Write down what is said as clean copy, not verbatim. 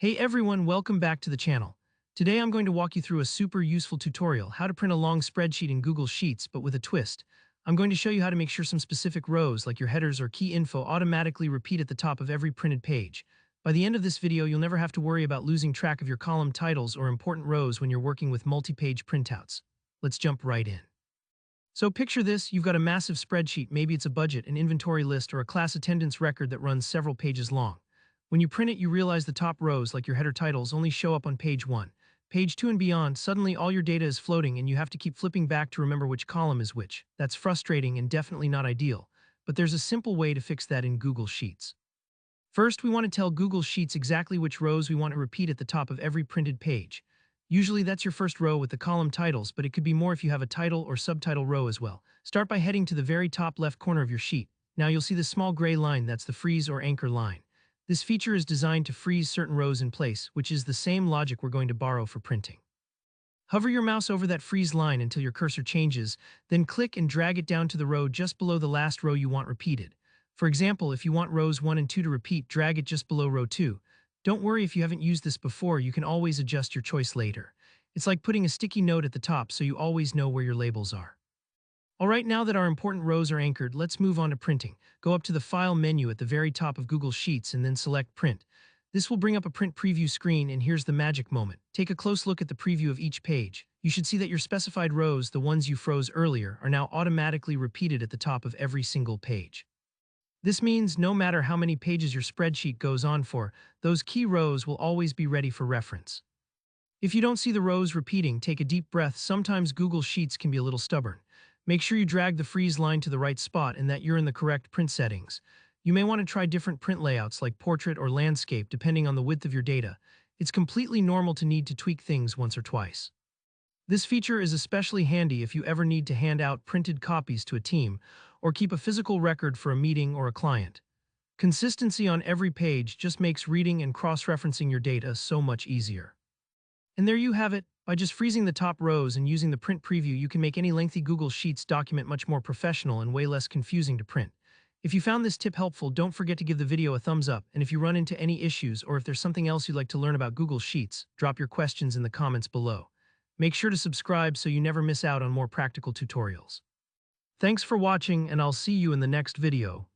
Hey everyone, welcome back to the channel. Today I'm going to walk you through a super useful tutorial, how to print a long spreadsheet in Google Sheets, but with a twist. I'm going to show you how to make sure some specific rows, like your headers or key info, automatically repeat at the top of every printed page. By the end of this video, you'll never have to worry about losing track of your column titles or important rows when you're working with multi-page printouts. Let's jump right in. So picture this, you've got a massive spreadsheet, maybe it's a budget, an inventory list, or a class attendance record that runs several pages long. When you print it, you realize the top rows, like your header titles, only show up on page 1. Page 2 and beyond, suddenly all your data is floating and you have to keep flipping back to remember which column is which. That's frustrating and definitely not ideal, but there's a simple way to fix that in Google Sheets. First, we want to tell Google Sheets exactly which rows we want to repeat at the top of every printed page. Usually that's your first row with the column titles, but it could be more if you have a title or subtitle row as well. Start by heading to the very top left corner of your sheet. Now you'll see the small gray line, that's the freeze or anchor line. This feature is designed to freeze certain rows in place, which is the same logic we're going to borrow for printing. Hover your mouse over that freeze line until your cursor changes, then click and drag it down to the row just below the last row you want repeated. For example, if you want rows 1 and 2 to repeat, drag it just below row 2. Don't worry if you haven't used this before, you can always adjust your choice later. It's like putting a sticky note at the top so you always know where your labels are. Alright, now that our important rows are anchored, let's move on to printing. Go up to the File menu at the very top of Google Sheets and then select Print. This will bring up a print preview screen, and here's the magic moment. Take a close look at the preview of each page. You should see that your specified rows, the ones you froze earlier, are now automatically repeated at the top of every single page. This means no matter how many pages your spreadsheet goes on for, those key rows will always be ready for reference. If you don't see the rows repeating, take a deep breath. Sometimes Google Sheets can be a little stubborn. Make sure you drag the freeze line to the right spot and that you're in the correct print settings. You may want to try different print layouts like portrait or landscape depending on the width of your data. It's completely normal to need to tweak things once or twice. This feature is especially handy if you ever need to hand out printed copies to a team or keep a physical record for a meeting or a client. Consistency on every page just makes reading and cross-referencing your data so much easier. And there you have it. By just freezing the top rows and using the print preview, you can make any lengthy Google Sheets document much more professional and way less confusing to print. If you found this tip helpful, don't forget to give the video a thumbs up, and if you run into any issues or if there's something else you'd like to learn about Google Sheets, drop your questions in the comments below. Make sure to subscribe so you never miss out on more practical tutorials. Thanks for watching, and I'll see you in the next video.